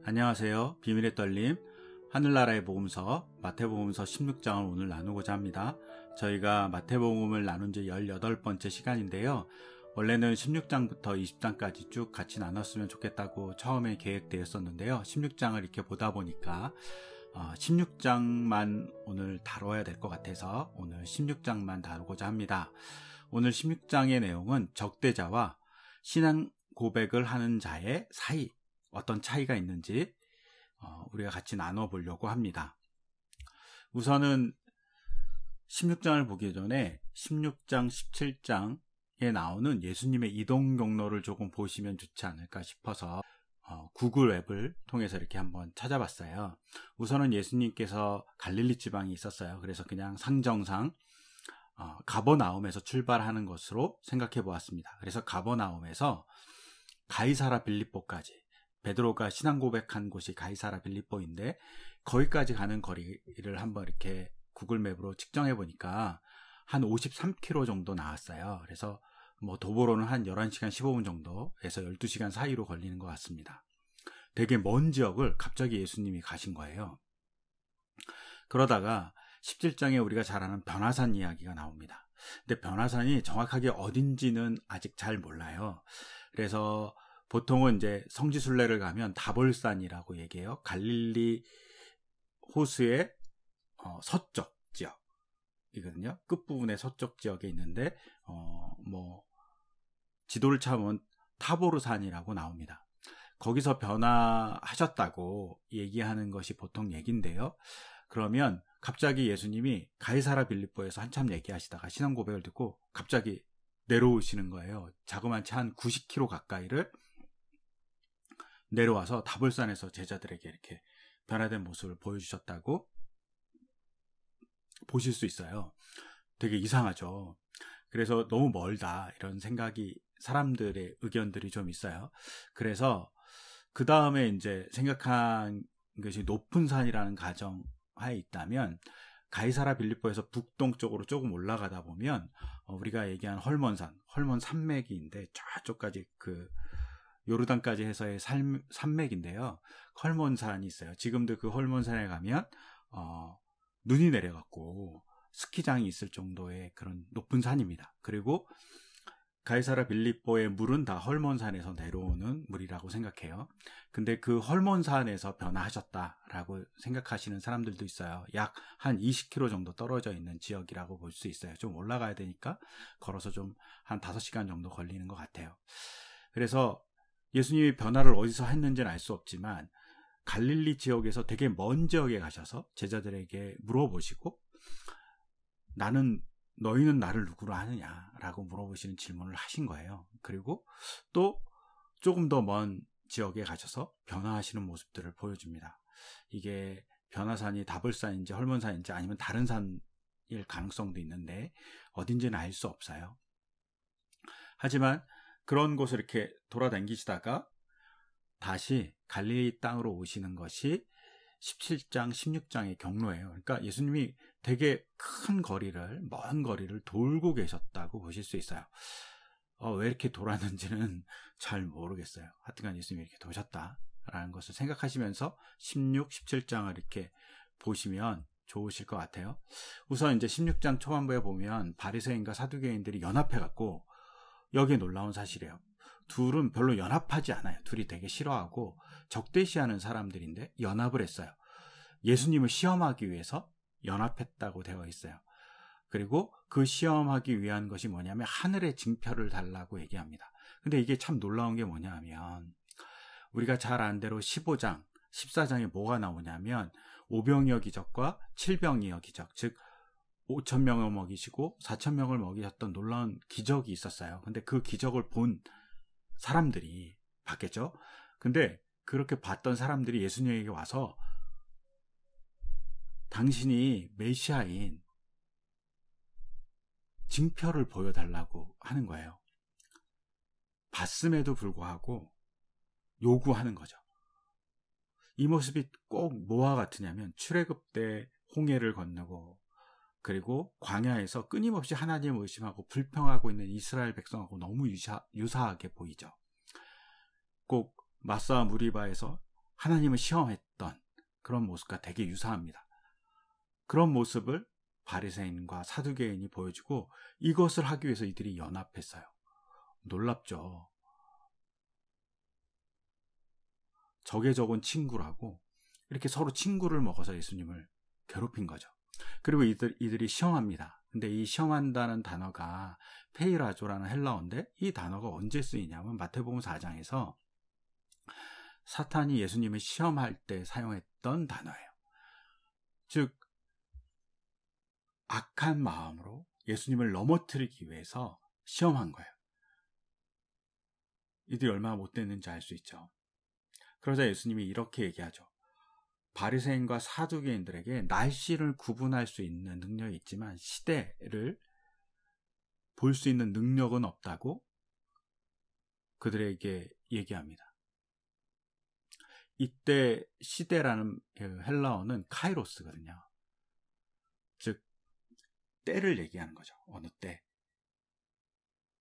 안녕하세요. 비밀의 떨림 하늘나라의 복음서 마태복음서 16장을 오늘 나누고자 합니다. 저희가 마태복음을 나눈 지 18번째 시간인데요. 원래는 16장부터 20장까지 쭉 같이 나눴으면 좋겠다고 처음에 계획되었었는데요. 16장을 이렇게 보다 보니까 16장만 오늘 다뤄야 될 것 같아서 오늘 16장만 다루고자 합니다. 오늘 16장의 내용은 적대자와 신앙 고백을 하는 자의 사이, 어떤 차이가 있는지 우리가 같이 나눠보려고 합니다. 우선은 16장을 보기 전에 16장, 17장에 나오는 예수님의 이동 경로를 조금 보시면 좋지 않을까 싶어서 구글 앱을 통해서 이렇게 한번 찾아봤어요. 우선은 예수님께서 갈릴리 지방에 있었어요. 그래서 그냥 상정상 가버나움에서 출발하는 것으로 생각해 보았습니다. 그래서 가버나움에서 가이사라 빌립보까지, 베드로가 신앙 고백한 곳이 가이사라 빌립보인데 거기까지 가는 거리를 한번 이렇게 구글맵으로 측정해 보니까 한 53km 정도 나왔어요. 그래서 도보로는 한 11시간 15분 정도에서 12시간 사이로 걸리는 것 같습니다. 되게 먼 지역을 갑자기 예수님이 가신 거예요. 그러다가 17장에 우리가 잘 아는 변화산 이야기가 나옵니다. 근데 변화산이 정확하게 어딘지는 아직 잘 몰라요. 그래서 보통은 이제 성지순례를 가면 다볼산이라고 얘기해요. 갈릴리 호수의 서쪽 지역이거든요. 끝부분의 서쪽 지역에 있는데 지도를 찾으면 타보르산이라고 나옵니다. 거기서 변화하셨다고 얘기하는 것이 보통 얘기인데요. 그러면 갑자기 예수님이 가이사라 빌립보에서 한참 얘기하시다가 신앙 고백을 듣고 갑자기 내려오시는 거예요. 자그마치 한 90km 가까이를 내려와서 다볼산에서 제자들에게 이렇게 변화된 모습을 보여주셨다고 보실 수 있어요. 되게 이상하죠. 그래서 너무 멀다 이런 생각이 사람들의 의견들이 좀 있어요. 그래서 그 다음에 이제 생각한 것이 높은 산이라는 가정하에 있다면 가이사라 빌립보에서 북동쪽으로 조금 올라가다 보면 우리가 얘기한 헐몬 산맥인데 저쪽까지 요르단까지 해서의 산맥인데요. 헐몬산이 있어요. 지금도 그 헐몬산에 가면 눈이 내려갖고 스키장이 있을 정도의 그런 높은 산입니다. 그리고 가이사라 빌립보의 물은 다 헐몬산에서 내려오는 물이라고 생각해요. 근데 그 헐몬산에서 변화하셨다라고 생각하시는 사람들도 있어요. 약 한 20km 정도 떨어져 있는 지역이라고 볼 수 있어요. 좀 올라가야 되니까 걸어서 좀 한 5시간 정도 걸리는 것 같아요. 그래서 예수님이 변화를 어디서 했는지는 알 수 없지만 갈릴리 지역에서 되게 먼 지역에 가셔서 제자들에게 물어보시고 너희는 나를 누구로 아느냐라고 물어보시는 질문을 하신 거예요. 그리고 또 조금 더 먼 지역에 가셔서 변화하시는 모습들을 보여줍니다. 이게 변화산이 다볼산인지 헐몬산인지 아니면 다른 산일 가능성도 있는데 어딘지는 알 수 없어요. 하지만 그런 곳을 이렇게 돌아다니시다가 다시 갈릴리 땅으로 오시는 것이 17장, 16장의 경로예요. 그러니까 예수님이 되게 먼 거리를 돌고 계셨다고 보실 수 있어요. 왜 이렇게 돌았는지는 잘 모르겠어요. 하여튼간 예수님이 이렇게 도셨다라는 것을 생각하시면서 16, 17장을 이렇게 보시면 좋으실 것 같아요. 우선 이제 16장 초반부에 보면 바리새인과 사두개인들이 연합해갖고 여기에 놀라운 사실이에요. 둘은 별로 연합하지 않아요. 둘이 되게 싫어하고 적대시하는 사람들인데 연합을 했어요. 예수님을 시험하기 위해서 연합했다고 되어 있어요. 그리고 그 시험하기 위한 것이 뭐냐면 하늘의 징표를 달라고 얘기합니다. 근데 이게 참 놀라운 게 뭐냐면 우리가 잘 아는 대로 15장, 14장에 뭐가 나오냐면 오병이어 기적과 칠병이어 기적, 즉 5,000명을 먹이시고 4,000명을 먹이셨던 놀라운 기적이 있었어요. 근데 그 기적을 본 사람들이 봤겠죠. 근데 그렇게 봤던 사람들이 예수님에게 와서 당신이 메시아인 징표를 보여달라고 하는 거예요. 봤음에도 불구하고 요구하는 거죠. 이 모습이 꼭 뭐와 같으냐면 출애굽 때 홍해를 건너고 그리고 광야에서 끊임없이 하나님을 의심하고 불평하고 있는 이스라엘 백성하고 너무 유사하게 보이죠. 꼭 마사 무리바에서 하나님을 시험했던 그런 모습과 되게 유사합니다. 그런 모습을 바리새인과 사두개인이 보여주고 이것을 하기 위해서 이들이 연합했어요. 놀랍죠. 적의 적은 친구라고 이렇게 서로 친구를 먹어서 예수님을 괴롭힌 거죠. 그리고 이들이 시험합니다. 근데 이 시험한다는 단어가 페이라조라는 헬라어인데 이 단어가 언제 쓰이냐면 마태복음 4장에서 사탄이 예수님을 시험할 때 사용했던 단어예요. 즉 악한 마음으로 예수님을 넘어뜨리기 위해서 시험한 거예요. 이들이 얼마나 못됐는지 알 수 있죠. 그러자 예수님이 이렇게 얘기하죠. 바리새인과 사두개인들에게 날씨를 구분할 수 있는 능력이 있지만 시대를 볼 수 있는 능력은 없다고 그들에게 얘기합니다. 이때 시대라는 헬라어는 카이로스거든요. 즉 때를 얘기하는 거죠. 어느 때.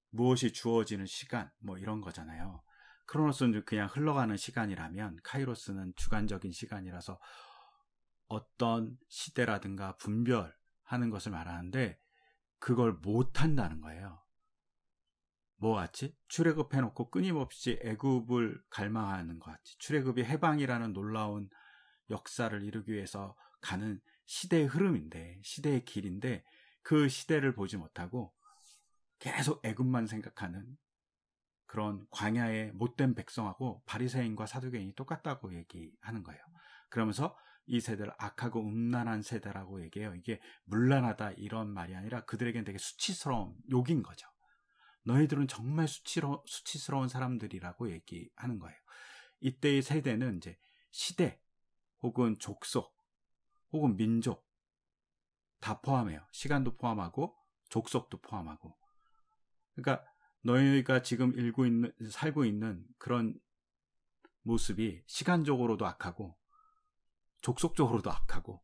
무엇이 주어지는 시간 뭐 이런 거잖아요. 크로노스는 그냥 흘러가는 시간이라면 카이로스는 주관적인 시간이라서 어떤 시대라든가 분별하는 것을 말하는데 그걸 못한다는 거예요. 뭐 같이? 출애굽해놓고 끊임없이 애굽을 갈망하는 것 같이 출애굽이 해방이라는 놀라운 역사를 이루기 위해서 가는 시대의 흐름인데 시대의 길인데 그 시대를 보지 못하고 계속 애굽만 생각하는 그런 광야의 못된 백성하고 바리새인과 사두개인이 똑같다고 얘기하는 거예요. 그러면서 이 세대를 악하고 음란한 세대라고 얘기해요. 이게 문란하다 이런 말이 아니라 그들에겐 되게 수치스러운 욕인 거죠. 너희들은 정말 수치스러운 사람들이라고 얘기하는 거예요. 이때의 세대는 이제 시대 혹은 족속 혹은 민족 다 포함해요. 시간도 포함하고 족속도 포함하고. 그러니까 너희가 지금 살고 있는 그런 모습이 시간적으로도 악하고 족속적으로도 악하고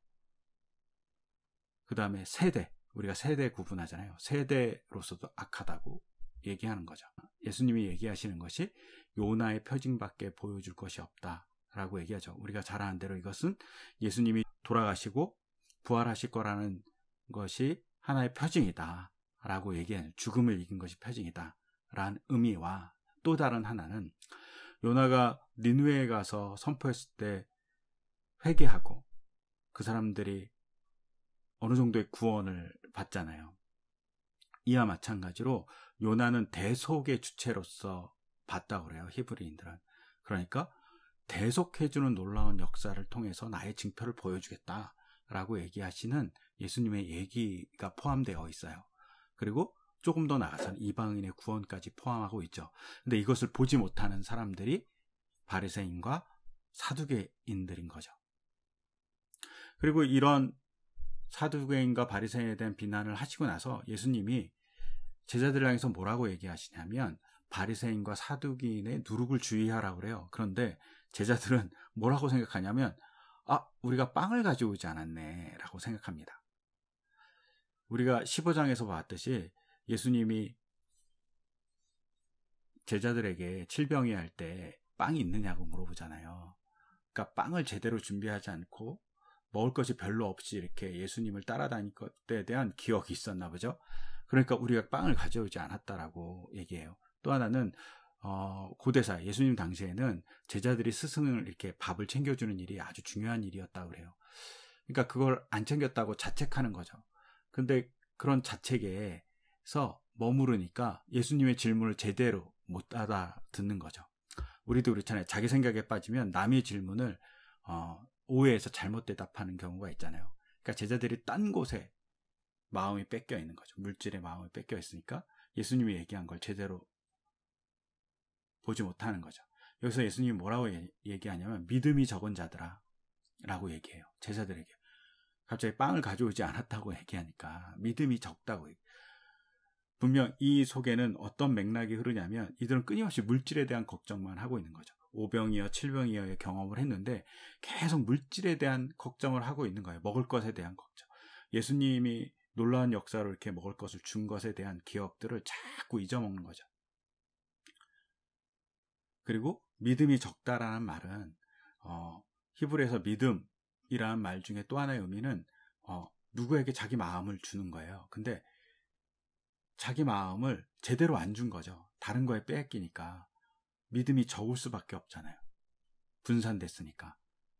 그 다음에 세대, 우리가 세대 구분하잖아요. 세대로서도 악하다고 얘기하는 거죠. 예수님이 얘기하시는 것이 요나의 표징밖에 보여줄 것이 없다라고 얘기하죠. 우리가 잘 아는 대로 이것은 예수님이 돌아가시고 부활하실 거라는 것이 하나의 표징이다라고 얘기하는, 죽음을 이긴 것이 표징이다라는 의미와 또 다른 하나는 요나가 니느웨에 가서 선포했을 때 회개하고 그 사람들이 어느 정도의 구원을 받잖아요. 이와 마찬가지로 요나는 대속의 주체로서 봤다고 그래요. 히브리인들은. 그러니까 대속해주는 놀라운 역사를 통해서 나의 징표를 보여주겠다라고 얘기하시는 예수님의 얘기가 포함되어 있어요. 그리고 조금 더 나아가서는 이방인의 구원까지 포함하고 있죠. 근데 이것을 보지 못하는 사람들이 바리새인과 사두개인들인 거죠. 그리고 이런 사두개인과 바리새인에 대한 비난을 하시고 나서 예수님이 제자들을 향해서 뭐라고 얘기하시냐면 바리새인과 사두개인의 누룩을 주의하라고 그래요. 그런데 제자들은 뭐라고 생각하냐면 우리가 빵을 가져오지 않았네 라고 생각합니다. 우리가 15장에서 봤듯이 예수님이 제자들에게 칠병이 할 때 빵이 있느냐고 물어보잖아요. 그러니까 빵을 제대로 준비하지 않고 먹을 것이 별로 없이 이렇게 예수님을 따라다닐 것에 대한 기억이 있었나 보죠. 그러니까 우리가 빵을 가져오지 않았다라고 얘기해요. 또 하나는 고대사 예수님 당시에는 제자들이 스승을 이렇게 밥을 챙겨주는 일이 아주 중요한 일이었다고 그래요. 그러니까 그걸 안 챙겼다고 자책하는 거죠. 근데 그런 자책에서 머무르니까 예수님의 질문을 제대로 못 알아듣는 거죠. 우리도 그렇잖아요. 자기 생각에 빠지면 남의 질문을 오해해서 잘못 대답하는 경우가 있잖아요. 그러니까 제자들이 딴 곳에 마음이 뺏겨 있는 거죠. 물질의 마음이 뺏겨 있으니까 예수님이 얘기한 걸 제대로 보지 못하는 거죠. 여기서 예수님이 뭐라고 얘기하냐면 믿음이 적은 자들아 라고 얘기해요. 제자들에게. 갑자기 빵을 가져오지 않았다고 얘기하니까 믿음이 적다고 얘기해요. 분명 이 속에는 어떤 맥락이 흐르냐면 이들은 끊임없이 물질에 대한 걱정만 하고 있는 거죠. 5병이어 7병이어의 경험을 했는데 계속 물질에 대한 걱정을 하고 있는 거예요. 먹을 것에 대한 걱정. 예수님이 놀라운 역사로 이렇게 먹을 것을 준 것에 대한 기억들을 자꾸 잊어먹는 거죠. 그리고 믿음이 적다라는 말은 히브리에서 믿음이라는 말 중에 또 하나의 의미는 누구에게 자기 마음을 주는 거예요. 근데 자기 마음을 제대로 안 준 거죠. 다른 거에 뺏기니까 믿음이 적을 수밖에 없잖아요. 분산됐으니까.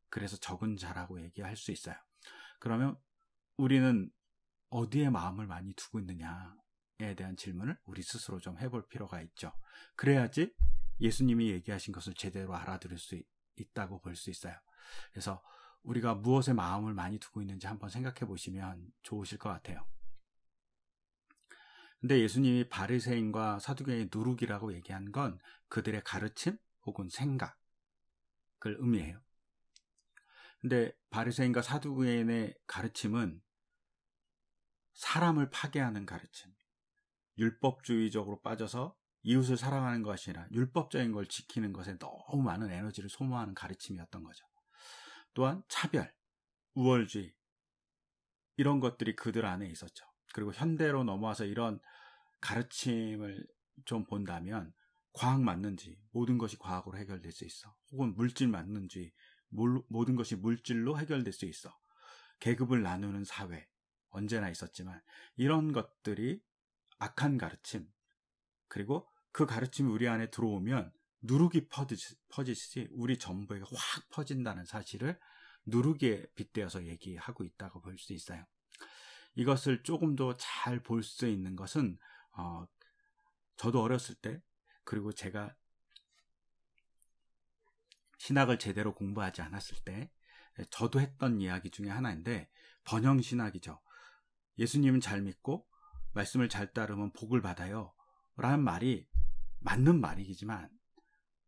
그래서 적은 자라고 얘기할 수 있어요. 그러면 우리는 어디에 마음을 많이 두고 있느냐에 대한 질문을 우리 스스로 좀 해볼 필요가 있죠. 그래야지 예수님이 얘기하신 것을 제대로 알아들을 수 있다고 볼 수 있어요. 그래서 우리가 무엇에 마음을 많이 두고 있는지 한번 생각해 보시면 좋으실 것 같아요. 근데 예수님이 바리새인과 사두개인의 누룩이라고 얘기한 건 그들의 가르침 혹은 생각을 의미해요. 근데 바리새인과 사두개인의 가르침은 사람을 파괴하는 가르침, 율법주의적으로 빠져서 이웃을 사랑하는 것이 아니라 율법적인 걸 지키는 것에 너무 많은 에너지를 소모하는 가르침이었던 거죠. 또한 차별, 우월주의 이런 것들이 그들 안에 있었죠. 그리고 현대로 넘어와서 이런 가르침을 좀 본다면 과학 맞는지 모든 것이 과학으로 해결될 수 있어. 혹은 물질 맞는지 모든 것이 물질로 해결될 수 있어. 계급을 나누는 사회 언제나 있었지만 이런 것들이 악한 가르침, 그리고 그 가르침이 우리 안에 들어오면 누룩이 퍼지듯이 우리 전부에게 확 퍼진다는 사실을 누룩에 빗대어서 얘기하고 있다고 볼 수 있어요. 이것을 조금 더 잘 볼 수 있는 것은 저도 어렸을 때, 그리고 제가 신학을 제대로 공부하지 않았을 때 저도 했던 이야기 중에 하나인데 번영신학이죠. 예수님은 잘 믿고 말씀을 잘 따르면 복을 받아요 라는 말이 맞는 말이지만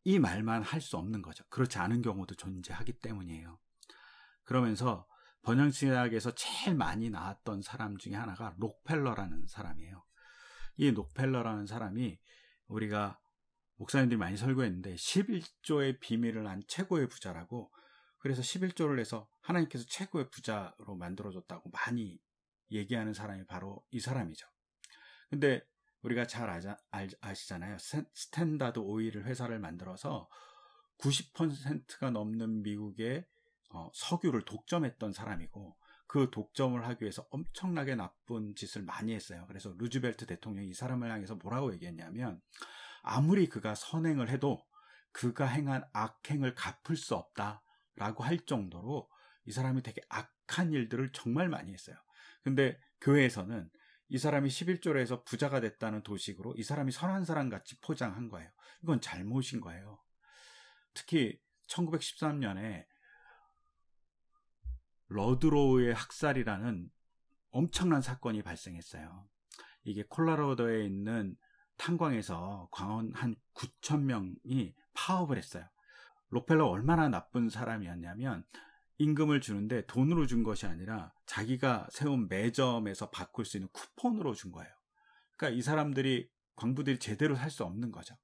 이 말만 할 수 없는 거죠. 그렇지 않은 경우도 존재하기 때문이에요. 그러면서 번영신학에서 제일 많이 나왔던 사람 중에 하나가 록펠러라는 사람이에요. 이 록펠러라는 사람이 우리가 목사님들이 많이 설교했는데 11조의 비밀을 안 최고의 부자라고, 그래서 11조를 해서 하나님께서 최고의 부자로 만들어줬다고 많이 얘기하는 사람이 바로 이 사람이죠. 근데 우리가 잘 아시잖아요. 스탠다드 오일을 회사를 만들어서 90%가 넘는 미국의 석유를 독점했던 사람이고, 그 독점을 하기 위해서 엄청나게 나쁜 짓을 많이 했어요. 그래서 루즈벨트 대통령이 이 사람을 향해서 뭐라고 얘기했냐면, 아무리 그가 선행을 해도 그가 행한 악행을 갚을 수 없다라고 할 정도로 이 사람이 되게 악한 일들을 정말 많이 했어요. 근데 교회에서는 이 사람이 11조를 해서 부자가 됐다는 도식으로 이 사람이 선한 사람 같이 포장한 거예요. 이건 잘못인 거예요. 특히 1913년에 러드로우의 학살이라는 엄청난 사건이 발생했어요. 이게 콜로라도에 있는 탄광에서 광원 한 9,000명이 파업을 했어요. 록펠러 얼마나 나쁜 사람이었냐면 임금을 주는데 돈으로 준 것이 아니라 자기가 세운 매점에서 바꿀 수 있는 쿠폰으로 준 거예요. 그러니까 이 사람들이, 광부들이 제대로 살 수 없는 거죠.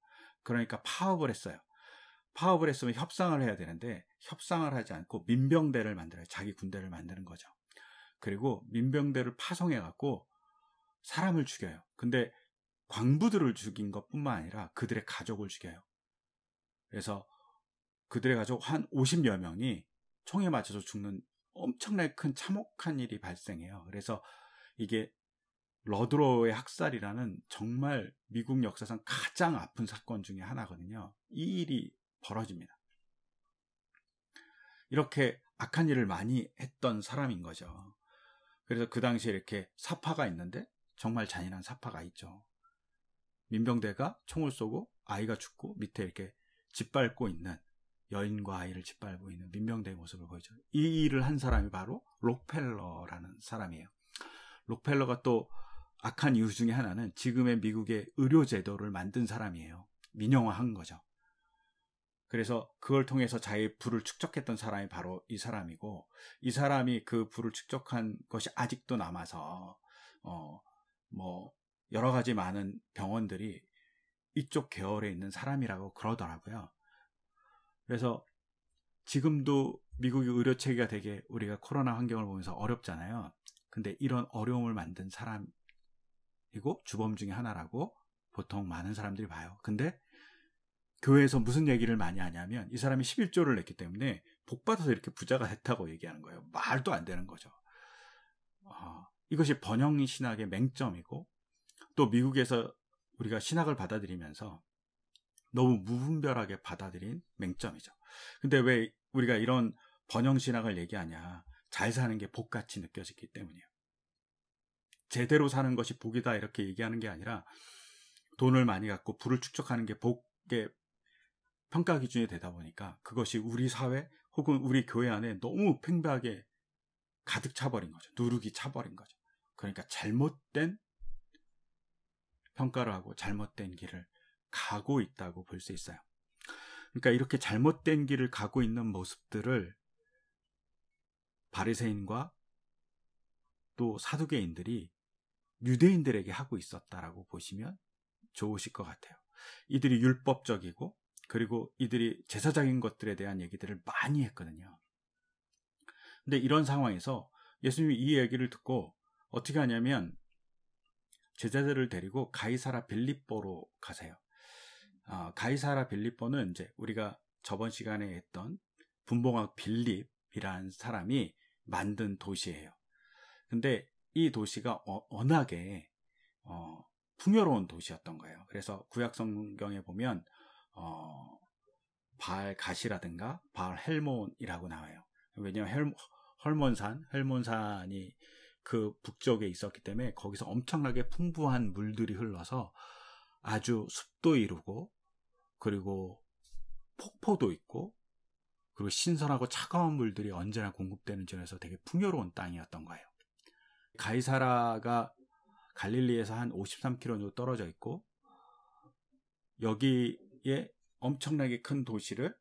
그러니까 파업을 했어요. 파업을 했으면 협상을 해야 되는데 협상을 하지 않고 민병대를 만들어요. 자기 군대를 만드는 거죠. 그리고 민병대를 파송해갖고 사람을 죽여요. 근데 광부들을 죽인 것뿐만 아니라 그들의 가족을 죽여요. 그래서 그들의 가족 한 50여 명이 총에 맞춰서 죽는 엄청나게 큰 참혹한 일이 발생해요. 그래서 이게 러드로우의 학살이라는 정말 미국 역사상 가장 아픈 사건 중에 하나거든요. 이 일이 벌어집니다. 이렇게 악한 일을 많이 했던 사람인 거죠. 그래서 그 당시에 이렇게 사파가 있는데 정말 잔인한 사파가 있죠. 민병대가 총을 쏘고 아이가 죽고 밑에 이렇게 짓밟고 있는, 여인과 아이를 짓밟고 있는 민병대의 모습을 보이죠. 이 일을 한 사람이 바로 록펠러라는 사람이에요. 록펠러가 또 악한 이유 중에 하나는 지금의 미국의 의료제도를 만든 사람이에요. 민영화한 거죠. 그래서 그걸 통해서 자기의 부를 축적했던 사람이 바로 이 사람이고, 이 사람이 그 부를 축적한 것이 아직도 남아서 여러 가지 많은 병원들이 이쪽 계열에 있는 사람이라고 그러더라고요. 그래서 지금도 미국의 의료 체계가 되게 우리가 코로나 환경을 보면서 어렵잖아요. 근데 이런 어려움을 만든 사람이고 주범 중에 하나라고 보통 많은 사람들이 봐요. 근데 교회에서 무슨 얘기를 많이 하냐면 이 사람이 11조를 냈기 때문에 복받아서 이렇게 부자가 됐다고 얘기하는 거예요. 말도 안 되는 거죠. 이것이 번영 신학의 맹점이고, 또 미국에서 우리가 신학을 받아들이면서 너무 무분별하게 받아들인 맹점이죠. 근데 왜 우리가 이런 번영 신학을 얘기하냐? 잘 사는 게 복같이 느껴지기 때문이에요. 제대로 사는 것이 복이다 이렇게 얘기하는 게 아니라, 돈을 많이 갖고 부를 축적하는 게 복의 평가 기준이 되다 보니까 그것이 우리 사회 혹은 우리 교회 안에 너무 팽배하게 가득 차버린 거죠. 누룩이 차버린 거죠. 그러니까 잘못된 평가를 하고 잘못된 길을 가고 있다고 볼 수 있어요. 그러니까 이렇게 잘못된 길을 가고 있는 모습들을 바리새인과 또 사두개인들이 유대인들에게 하고 있었다라고 보시면 좋으실 것 같아요. 이들이 율법적이고, 그리고 이들이 제사적인 것들에 대한 얘기들을 많이 했거든요. 근데 이런 상황에서 예수님이 이 얘기를 듣고 어떻게 하냐면, 제자들을 데리고 가이사라 빌립보로 가세요. 가이사라 빌립보는 이제 우리가 저번 시간에 했던 분봉학 빌립이라는 사람이 만든 도시예요. 근데 이 도시가 워낙에 풍요로운 도시였던 거예요. 그래서 구약 성경에 보면 바알 갓이라든가 바알 헬몬이라고 나와요. 왜냐하면 헬몬산이 그 북쪽에 있었기 때문에 거기서 엄청나게 풍부한 물들이 흘러서 아주 숲도 이루고, 그리고 폭포도 있고, 그리고 신선하고 차가운 물들이 언제나 공급되는 지역에서 되게 풍요로운 땅이었던 거예요. 가이사라가 갈릴리에서 한 53km 정도 떨어져 있고, 여기에 엄청나게 큰 도시를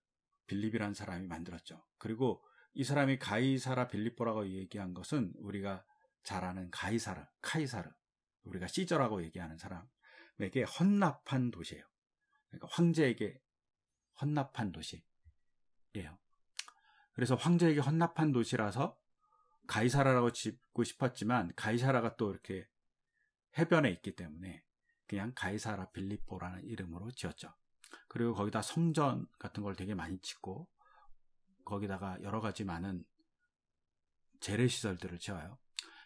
빌립이라는 사람이 만들었죠. 그리고 이 사람이 가이사라 빌립보라고 얘기한 것은 우리가 잘 아는 카이사르, 우리가 시저라고 얘기하는 사람에게 헌납한 도시예요. 그러니까 황제에게 헌납한 도시예요. 그래서 황제에게 헌납한 도시라서 가이사라라고 짓고 싶었지만, 가이사라가 또 이렇게 해변에 있기 때문에 그냥 가이사라 빌립보라는 이름으로 지었죠. 그리고 거기다 성전 같은 걸 되게 많이 짓고, 거기다가 여러 가지 많은 재래시설들을 지어요.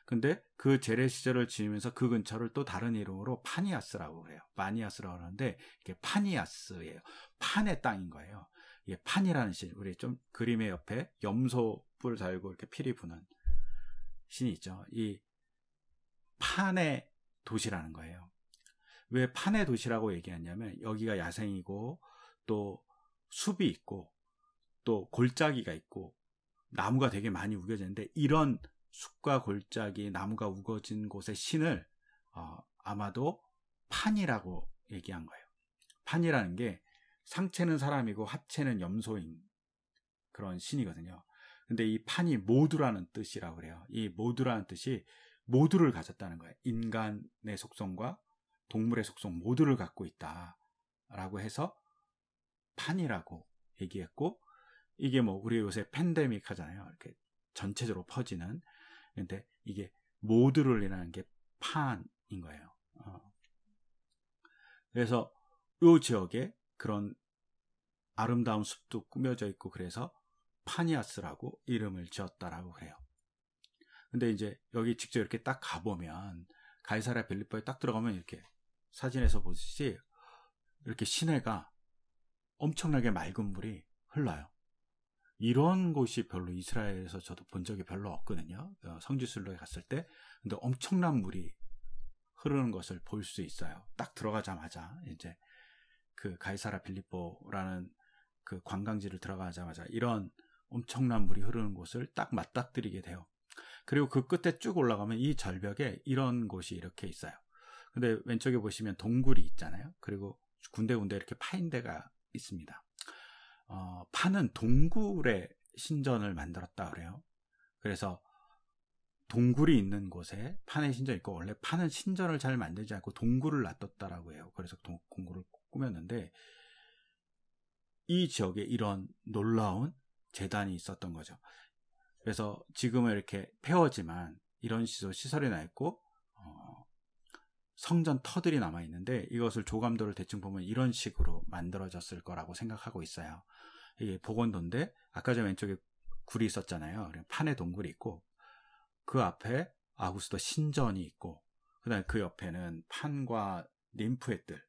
근데 그 재래시설을 지으면서 그 근처를 또 다른 이름으로 파니아스라고 그래요. 마니아스라고 하는데 이게 파니아스예요. 판의 땅인 거예요. 이게 판이라는 신, 우리 좀 그림의 옆에 염소 뿔 달고 이렇게 피리 부는 신이 있죠. 이 판의 도시라는 거예요. 왜 판의 도시라고 얘기하냐면, 여기가 야생이고, 또 숲이 있고, 또 골짜기가 있고, 나무가 되게 많이 우겨지는데, 이런 숲과 골짜기, 나무가 우거진 곳의 신을 아마도 판이라고 얘기한 거예요. 판이라는 게 상체는 사람이고 하체는 염소인 그런 신이거든요. 근데 이 판이 모두라는 뜻이라고 그래요. 이 모두라는 뜻이 모두를 가졌다는 거예요. 인간의 속성과 동물의 속성 모두를 갖고 있다라고 해서 판이라고 얘기했고, 이게 뭐 우리 요새 팬데믹 하잖아요. 이렇게 전체적으로 퍼지는. 근데 이게 모두를이라는 게 판인 거예요. 그래서 이 지역에 그런 아름다운 숲도 꾸며져 있고, 그래서 파니아스라고 이름을 지었다라고 그래요. 근데 이제 여기 직접 이렇게 딱 가보면, 가이사랴 빌립보에 딱 들어가면 이렇게 사진에서 보듯이 이렇게 시내가 엄청나게 맑은 물이 흘러요. 이런 곳이 별로 이스라엘에서 저도 본 적이 별로 없거든요. 성지순례에 갔을 때. 근데 엄청난 물이 흐르는 것을 볼 수 있어요. 딱 들어가자마자 이제 그 가이사랴 빌립보라는 그 관광지를 들어가자마자 이런 엄청난 물이 흐르는 곳을 딱 맞닥뜨리게 돼요. 그리고 그 끝에 쭉 올라가면 이 절벽에 이런 곳이 이렇게 있어요. 근데 왼쪽에 보시면 동굴이 있잖아요. 그리고 군데군데 이렇게 파인 데가 있습니다. 판은 동굴의 신전을 만들었다 그래요. 그래서 동굴이 있는 곳에 판의 신전이 있고, 원래 판은 신전을 잘 만들지 않고 동굴을 놔뒀다라고 해요. 그래서 동굴을 꾸몄는데, 이 지역에 이런 놀라운 제단이 있었던 거죠. 그래서 지금은 이렇게 폐허지만 이런 시설이 나 있고, 성전 터들이 남아 있는데, 이것을 조감도를 대충 보면 이런 식으로 만들어졌을 거라고 생각하고 있어요. 이게 복원도인데 아까 전 왼쪽에 굴이 있었잖아요. 판에 동굴이 있고 그 앞에 아우구스도 신전이 있고 그다음에 그 옆에는 판과 ним프의 뜰,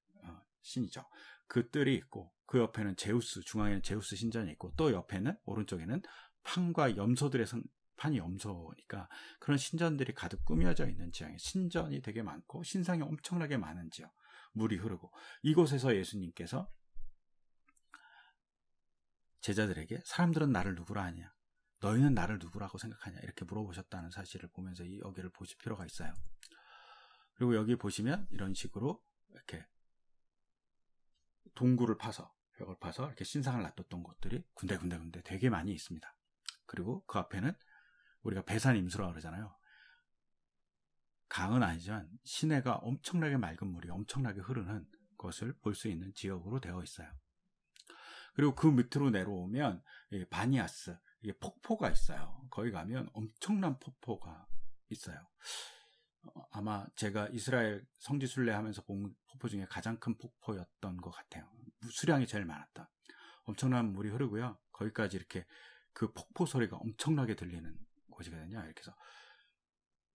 신이죠. 그 뜰이 있고 그 옆에는 제우스, 중앙에는 제우스 신전이 있고 또 옆에는 오른쪽에는 판과 염소들의 판이 염소니까 그런 신전들이 가득 꾸며져 있는 지형에 신전이 되게 많고 신상이 엄청나게 많은 지역, 물이 흐르고 이곳에서 예수님께서 제자들에게 사람들은 나를 누구라 하냐, 너희는 나를 누구라고 생각하냐 이렇게 물어보셨다는 사실을 보면서 여기를 보실 필요가 있어요. 그리고 여기 보시면 이런 식으로 이렇게 동굴을 파서 벽을 파서 이렇게 신상을 놔뒀던 곳들이 군데군데 되게 많이 있습니다. 그리고 그 앞에는 우리가 배산 임수라고 그러잖아요. 강은 아니지만 시내가 엄청나게 맑은 물이 엄청나게 흐르는 것을 볼 수 있는 지역으로 되어 있어요. 그리고 그 밑으로 내려오면 바니아스, 이게 폭포가 있어요. 거기 가면 엄청난 폭포가 있어요. 아마 제가 이스라엘 성지순례 하면서 본 폭포 중에 가장 큰 폭포였던 것 같아요. 수량이 제일 많았다. 엄청난 물이 흐르고요. 거기까지 이렇게 그 폭포 소리가 엄청나게 들리는 곳이거든요. 이렇게 해서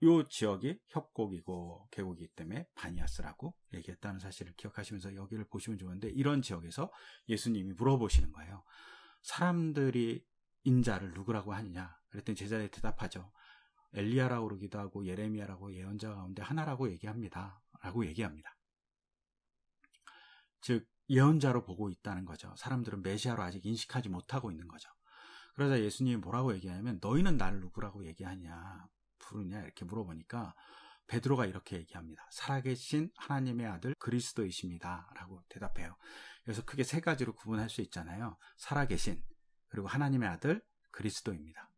이 지역이 협곡이고 계곡이기 때문에 바니아스라고 얘기했다는 사실을 기억하시면서 여기를 보시면 좋은데, 이런 지역에서 예수님이 물어보시는 거예요. 사람들이 인자를 누구라고 하느냐? 그랬더니 제자들이 대답하죠. 엘리야라고 그러기도 하고 예레미야라고 예언자 가운데 하나라고 얘기합니다. 라고 얘기합니다. 즉 예언자로 보고 있다는 거죠. 사람들은 메시아로 아직 인식하지 못하고 있는 거죠. 그러자 예수님이 뭐라고 얘기하냐면 너희는 나를 누구라고 얘기하냐, 부르냐 이렇게 물어보니까 베드로가 이렇게 얘기합니다. 살아계신 하나님의 아들 그리스도이십니다 라고 대답해요. 그래서 크게 세 가지로 구분할 수 있잖아요. 살아계신, 그리고 하나님의 아들 그리스도입니다.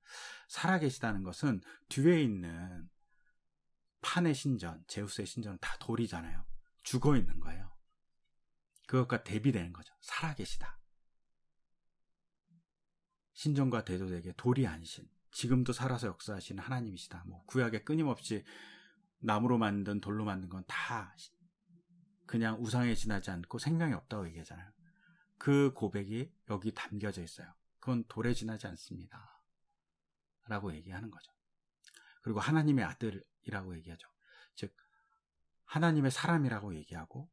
살아계시다는 것은 뒤에 있는 판의 신전, 제우스의 신전은 다 돌이잖아요. 죽어 있는 거예요. 그것과 대비되는 거죠. 살아계시다. 신전과 대조되게 돌이 아니신, 지금도 살아서 역사하시는 하나님이시다. 구약에 끊임없이 나무로 만든 돌로 만든 건 다 그냥 우상에 지나지 않고 생명이 없다고 얘기하잖아요. 그 고백이 여기 담겨져 있어요. 그건 돌에 지나지 않습니다 라고 얘기하는 거죠. 그리고 하나님의 아들이라고 얘기하죠. 즉 하나님의 사람이라고 얘기하고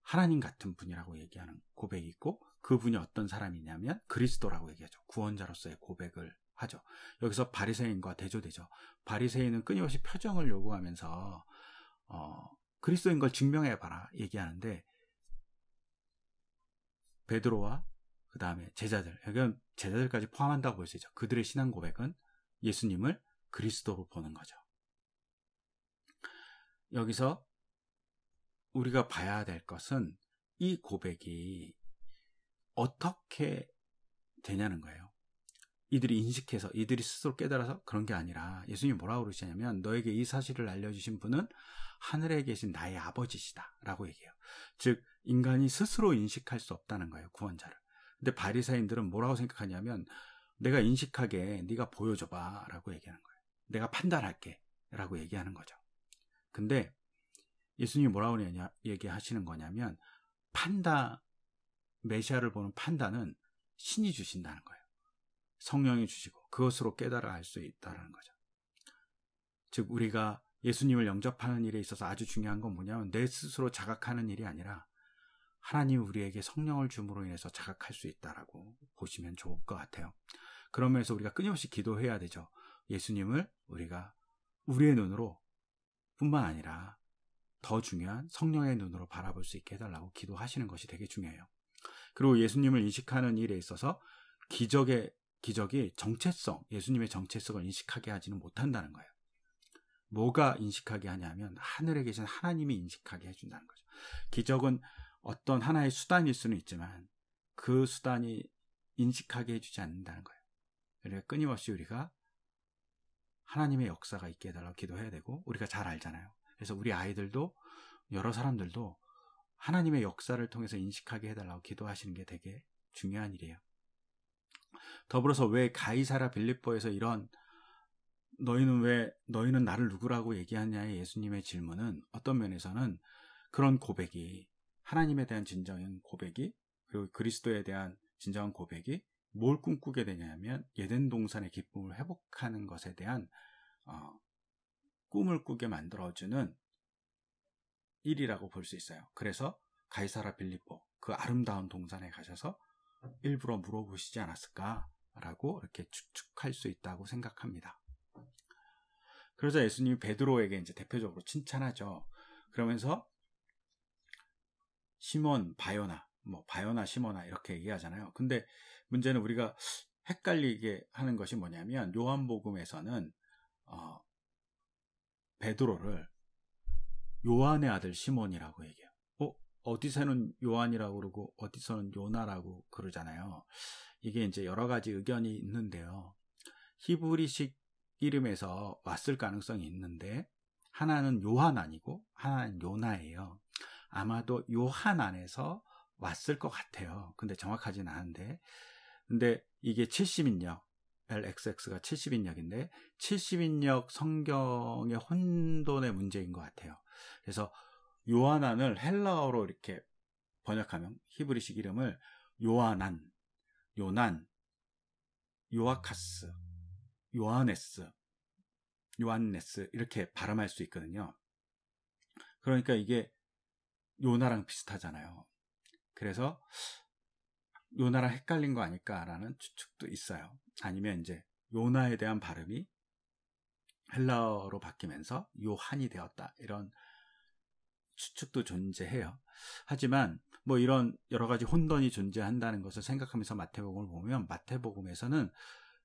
하나님 같은 분이라고 얘기하는 고백이 있고, 그분이 어떤 사람이냐면 그리스도라고 얘기하죠. 구원자로서의 고백을 하죠. 여기서 바리새인과 대조되죠. 바리새인은 끊임없이 표정을 요구하면서 그리스도인 걸 증명해봐라 얘기하는데, 베드로와 그 다음에 제자들, 여기는 제자들까지 포함한다고 볼 수 있죠. 그들의 신앙 고백은 예수님을 그리스도로 보는 거죠. 여기서 우리가 봐야 될 것은 이 고백이 어떻게 되냐는 거예요. 이들이 인식해서, 이들이 스스로 깨달아서 그런 게 아니라 예수님이 뭐라고 그러시냐면 너에게 이 사실을 알려주신 분은 하늘에 계신 나의 아버지시다 라고 얘기해요. 즉 인간이 스스로 인식할 수 없다는 거예요, 구원자를. 근데 바리새인들은 뭐라고 생각하냐면 내가 인식하게 네가 보여줘봐 라고 얘기하는 거예요. 내가 판단할게 라고 얘기하는 거죠. 근데 예수님이 뭐라고 얘기하시는 거냐면 메시아를 보는 판단은 신이 주신다는 거예요. 성령이 주시고 그것으로 깨달아 알 수 있다는 거죠. 즉 우리가 예수님을 영접하는 일에 있어서 아주 중요한 건 뭐냐면 내 스스로 자각하는 일이 아니라 하나님이 우리에게 성령을 줌으로 인해서 자각할 수 있다라고 보시면 좋을 것 같아요. 그러면서 우리가 끊임없이 기도해야 되죠. 예수님을 우리가 우리의 눈으로 뿐만 아니라 더 중요한 성령의 눈으로 바라볼 수 있게 해달라고 기도하시는 것이 되게 중요해요. 그리고 예수님을 인식하는 일에 있어서 기적이 정체성, 예수님의 정체성을 인식하게 하지는 못한다는 거예요. 뭐가 인식하게 하냐면 하늘에 계신 하나님이 인식하게 해준다는 거죠. 기적은 어떤 하나의 수단일 수는 있지만 그 수단이 인식하게 해주지 않는다는 거예요. 그러니까 끊임없이 우리가 하나님의 역사가 있게 해달라고 기도해야 되고, 우리가 잘 알잖아요. 그래서 우리 아이들도 여러 사람들도 하나님의 역사를 통해서 인식하게 해달라고 기도하시는 게 되게 중요한 일이에요. 더불어서 왜 가이사랴 빌립보에서 이런 너희는 나를 누구라고 얘기하냐의 예수님의 질문은 어떤 면에서는 그런 고백이, 하나님에 대한 진정한 고백이, 그리고 그리스도에 대한 진정한 고백이 뭘 꿈꾸게 되냐면 예덴 동산의 기쁨을 회복하는 것에 대한 꿈을 꾸게 만들어주는 일이라고 볼 수 있어요. 그래서 가이사라 빌립보 그 아름다운 동산에 가셔서 일부러 물어보시지 않았을까라고 이렇게 추측할 수 있다고 생각합니다. 그러자 예수님이 베드로에게 이제 대표적으로 칭찬하죠. 그러면서 시몬 바요나, 바요나 시몬아 이렇게 얘기하잖아요. 근데 문제는 우리가 헷갈리게 하는 것이 뭐냐면 요한복음에서는 베드로를 요한의 아들 시몬이라고 얘기해요. 어디서는 요한이라고 그러고 어디서는 요나라고 그러잖아요. 이게 이제 여러 가지 의견이 있는데요. 히브리식 이름에서 왔을 가능성이 있는데 하나는 요한 아니고 하나는 요나예요. 아마도 요한 안에서 왔을 것 같아요. 근데 정확하진 않은데 근데 이게 70인역 LXX가 70인역인데 70인역 성경의 혼돈의 문제인 것 같아요. 그래서 요한안을 헬라어로 이렇게 번역하면 히브리식 이름을 요한안, 요난, 요아카스, 요하네스 이렇게 발음할 수 있거든요. 그러니까 이게 요나랑 비슷하잖아요. 그래서 요나랑 헷갈린 거 아닐까라는 추측도 있어요. 아니면 이제 요나에 대한 발음이 헬라어로 바뀌면서 요한이 되었다 이런 추측도 존재해요. 하지만 이런 여러 가지 혼돈이 존재한다는 것을 생각하면서 마태복음을 보면 마태복음에서는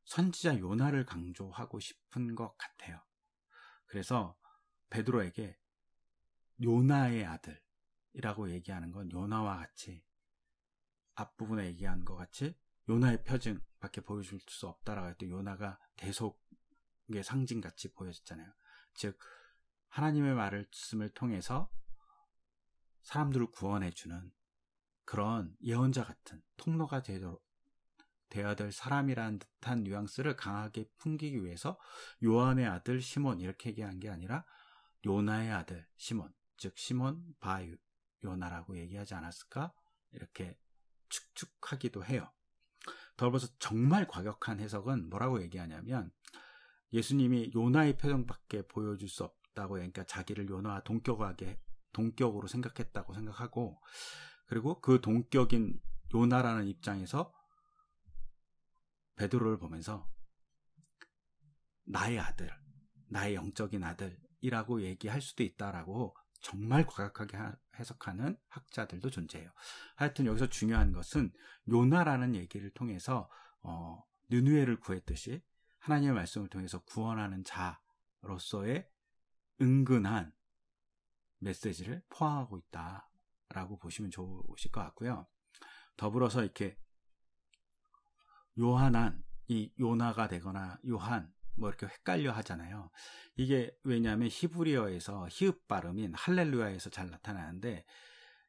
선지자 요나를 강조하고 싶은 것 같아요. 그래서 베드로에게 요나의 아들이라고 얘기하는 건 요나와 같이 앞부분에 얘기한 것 같이 요나의 표징밖에 보여줄 수 없다라고 했더니 요나가 대속의 상징같이 보여졌잖아요. 즉 하나님의 말씀을 통해서 사람들을 구원해주는 그런 예언자 같은 통로가 되어야 될 사람이라는 듯한 뉘앙스를 강하게 풍기기 위해서 요한의 아들 시몬 이렇게 얘기한 게 아니라 요나의 아들 시몬, 즉 시몬 바 요나라고 얘기하지 않았을까 이렇게 축축하기도 해요. 더불어서 정말 과격한 해석은 뭐라고 얘기하냐면 예수님이 요나의 표정밖에 보여줄 수 없다고 그러니까 자기를 요나와 동격으로 생각했다고 생각하고 그리고 그 동격인 요나라는 입장에서 베드로를 보면서 나의 아들, 나의 영적인 아들이라고 얘기할 수도 있다라고 정말 과격하게 해석하는 학자들도 존재해요. 하여튼 여기서 중요한 것은 요나라는 얘기를 통해서 느느웨를 구했듯이 하나님의 말씀을 통해서 구원하는 자로서의 은근한 메시지를 포함하고 있다라고 보시면 좋으실 것 같고요. 더불어서 이렇게 요한안, 이 요나가 되거나 요한 이렇게 헷갈려 하잖아요. 이게 왜냐하면 히브리어에서 히읗 발음인 할렐루야에서 잘 나타나는데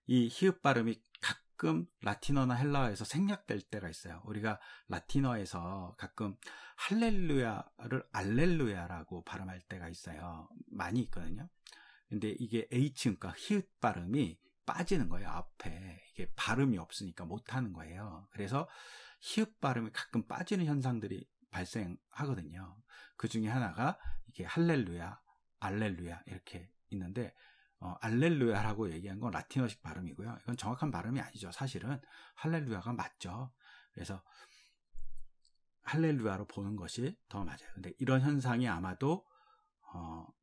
이 히읗 발음이 가끔 라틴어나 헬라어에서 생략될 때가 있어요. 우리가 라틴어에서 가끔 할렐루야를 알렐루야라고 발음할 때가 있어요. 많이 있거든요. 근데 이게 H, 그러니까 히읗 발음이 빠지는 거예요. 앞에. 이게 발음이 없으니까 못하는 거예요. 그래서 히읗 발음이 가끔 빠지는 현상들이 발생하거든요. 그 중에 하나가 이게 할렐루야, 알렐루야 이렇게 있는데 알렐루야라고 얘기한 건 라틴어식 발음이고요. 이건 정확한 발음이 아니죠. 사실은 할렐루야가 맞죠. 그래서 할렐루야로 보는 것이 더 맞아요. 근데 이런 현상이 아마도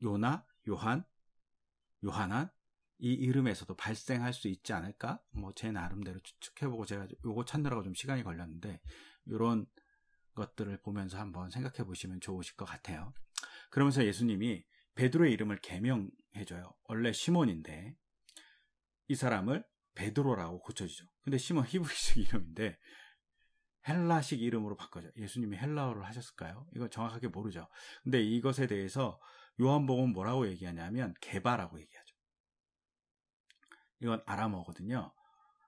요나, 요한안 이 이름에서도 발생할 수 있지 않을까? 제 나름대로 추측해보고 제가 요거 찾느라고 좀 시간이 걸렸는데 이런 것들을 보면서 한번 생각해 보시면 좋으실 것 같아요. 그러면서 예수님이 베드로의 이름을 개명해줘요. 원래 시몬인데 이 사람을 베드로라고 고쳐주죠. 근데 시몬 히브리식 이름인데 헬라식 이름으로 바꿔줘요. 예수님이 헬라어를 하셨을까요? 이거 정확하게 모르죠. 근데 이것에 대해서 요한복음은 뭐라고 얘기하냐면 게바라고 얘기하죠. 이건 아람어거든요.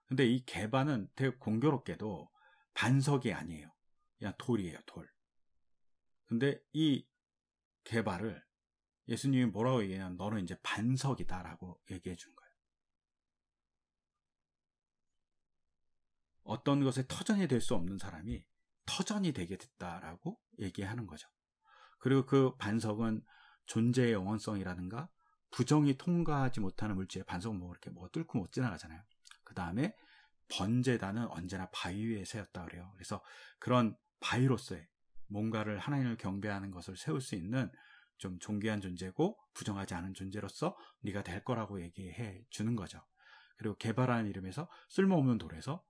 근데 이 게바는 되게 공교롭게도 반석이 아니에요. 그냥 돌이에요, 돌. 근데 이 게바를 예수님이 뭐라고 얘기하냐면 너는 이제 반석이다라고 얘기해 준 거예요. 어떤 것에 터전이 될 수 없는 사람이 터전이 되게 됐다라고 얘기하는 거죠. 그리고 그 반석은 존재의 영원성이라든가 부정이 통과하지 못하는 물질의 반석은 뭐 이렇게 뭐 뚫고 못 지나가잖아요. 그 다음에 번제단은 언제나 바위 위에 세웠다 그래요. 그래서 그런 바위로서의 뭔가를 하나님을 경배하는 것을 세울 수 있는 좀 존귀한 존재고 부정하지 않은 존재로서 네가 될 거라고 얘기해 주는 거죠. 그리고 개발하는 이름에서 쓸모없는 돌에서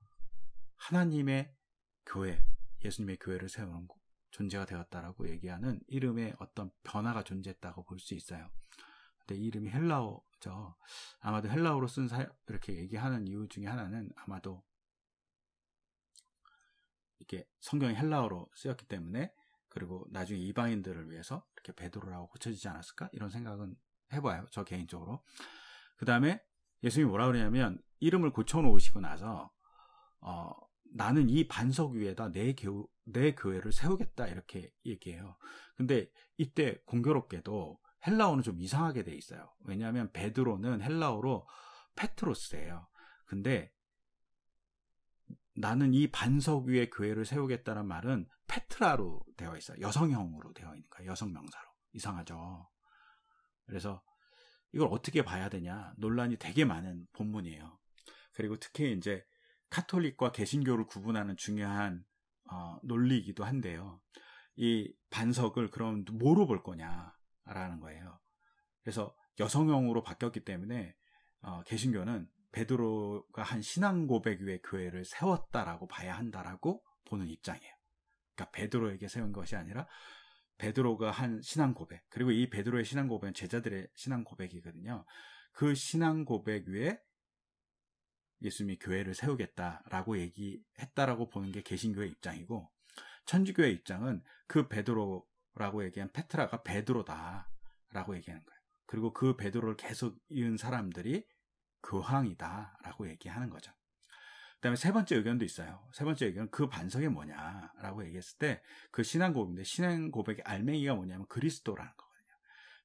하나님의 교회, 예수님의 교회를 세우는 존재가 되었다라고 얘기하는 이름의 어떤 변화가 존재했다고 볼 수 있어요. 근데 이 이름이 헬라어죠. 아마도 헬라어로 쓴 이렇게 얘기하는 이유 중에 하나는 아마도 이렇게 성경이 헬라어로 쓰였기 때문에, 그리고 나중에 이방인들을 위해서 이렇게 베드로라고 고쳐지지 않았을까? 이런 생각은 해봐요. 저 개인적으로. 그 다음에 예수님이 뭐라 그러냐면 이름을 고쳐놓으시고 나서 나는 이 반석 위에다 내 교회를 세우겠다 이렇게 얘기해요. 근데 이때 공교롭게도 헬라어는 좀 이상하게 돼 있어요. 왜냐하면 베드로는 헬라어로 페트로스예요. 근데 나는 이 반석 위에 교회를 세우겠다는 말은 페트라로 되어 있어요. 여성형으로 되어 있는 거예요. 여성 명사로. 이상하죠. 그래서 이걸 어떻게 봐야 되냐 논란이 되게 많은 본문이에요. 그리고 특히 이제 카톨릭과 개신교를 구분하는 중요한 논리이기도 한데요. 이 반석을 그럼 뭐로 볼 거냐라는 거예요. 그래서 여성형으로 바뀌었기 때문에 개신교는 베드로가 한 신앙 고백 위에 교회를 세웠다라고 봐야 한다라고 보는 입장이에요. 그러니까 베드로에게 세운 것이 아니라 베드로가 한 신앙 고백, 그리고 이 베드로의 신앙 고백은 제자들의 신앙 고백이거든요. 그 신앙 고백 위에 예수님이 교회를 세우겠다라고 얘기했다라고 보는 게 개신교의 입장이고, 천주교의 입장은 그 베드로라고 얘기한 페트라가 베드로다라고 얘기하는 거예요. 그리고 그 베드로를 계속 이은 사람들이 교황이다라고 얘기하는 거죠. 그 다음에 세 번째 의견도 있어요. 세 번째 의견은 그 반석이 뭐냐라고 얘기했을 때 그 신앙 고백인데, 신앙 고백의 알맹이가 뭐냐면 그리스도라는 거거든요.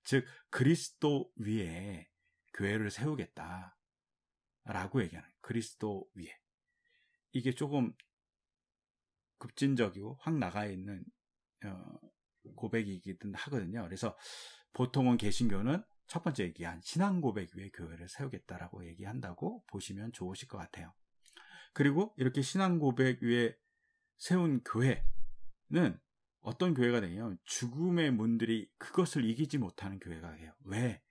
즉 그리스도 위에 교회를 세우겠다라고 얘기하는 거예요. 그리스도 위에. 이게 조금 급진적이고 확 나가 있는 고백이기도 하거든요. 그래서 보통은 개신교는 첫 번째 얘기한 신앙 고백 위에 교회를 세우겠다라고 얘기한다고 보시면 좋으실 것 같아요. 그리고 이렇게 신앙 고백 위에 세운 교회는 어떤 교회가 되냐면 죽음의 문들이 그것을 이기지 못하는 교회가 돼요. 왜?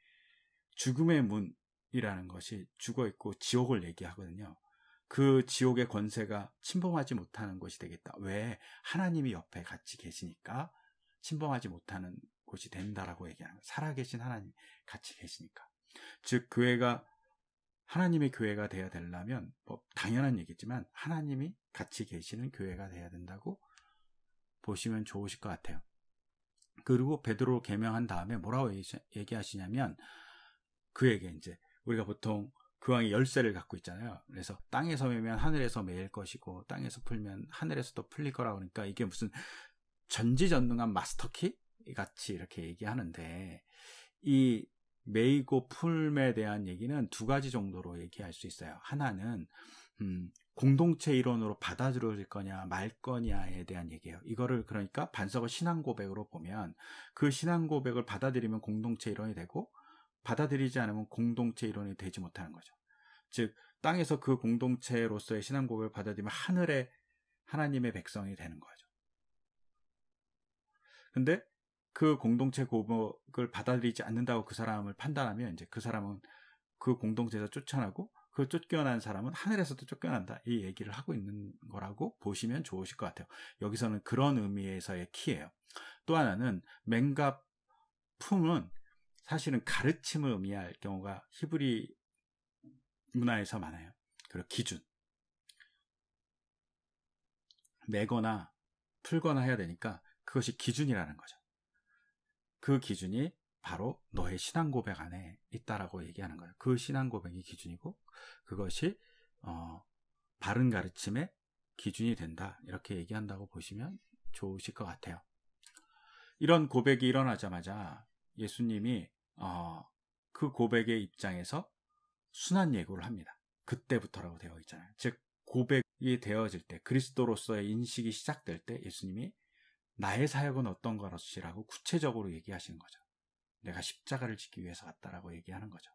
죽음의 문이라는 것이 죽어있고 지옥을 얘기하거든요. 그 지옥의 권세가 침범하지 못하는 곳이 되겠다. 왜? 하나님이 옆에 같이 계시니까 침범하지 못하는 곳이 된다라고 얘기하는 거예요. 살아계신 하나님 같이 계시니까. 즉 교회가 하나님의 교회가 되어야 되려면 뭐 당연한 얘기지만 하나님이 같이 계시는 교회가 되어야 된다고 보시면 좋으실 것 같아요. 그리고 베드로 계명한 다음에 뭐라고 얘기하시냐면, 그에게 이제 우리가 보통 그 왕이 열쇠를 갖고 있잖아요. 그래서 땅에서 매면 하늘에서 매일 것이고 땅에서 풀면 하늘에서도 풀릴 거라고 하니까 이게 무슨 전지전능한 마스터키 같이 이렇게 얘기하는데, 이 매이고 풀매에 대한 얘기는 두 가지 정도로 얘기할 수 있어요. 하나는 공동체 이론으로 받아들여질 거냐 말 거냐에 대한 얘기예요. 이거를 그러니까 반석을 신앙 고백으로 보면 그 신앙 고백을 받아들이면 공동체 이론이 되고, 받아들이지 않으면 공동체 이론이 되지 못하는 거죠. 즉 땅에서 그 공동체로서의 신앙 고백을 받아들이면 하늘의 하나님의 백성이 되는 거죠. 근데 그 공동체 고백을 받아들이지 않는다고 그 사람을 판단하면 이제 그 사람은 그 공동체에서 쫓아나고, 그 쫓겨난 사람은 하늘에서도 쫓겨난다, 이 얘기를 하고 있는 거라고 보시면 좋으실 것 같아요. 여기서는 그런 의미에서의 키예요. 또 하나는 맹과 품은 사실은 가르침을 의미할 경우가 히브리 문화에서 많아요. 그리고 기준, 매거나 풀거나 해야 되니까 그것이 기준이라는 거죠. 그 기준이 바로 너의 신앙 고백 안에 있다라고 얘기하는 거예요. 그 신앙 고백이 기준이고 그것이 바른 가르침의 기준이 된다, 이렇게 얘기한다고 보시면 좋으실 것 같아요. 이런 고백이 일어나자마자 예수님이 그 고백의 입장에서 순한 예고를 합니다. 그때부터라고 되어 있잖아요. 즉 고백이 되어질 때, 그리스도로서의 인식이 시작될 때 예수님이 나의 사역은 어떤 것이라고 구체적으로 얘기하시는 거죠. 내가 십자가를 지기 위해서 왔다라고 얘기하는 거죠.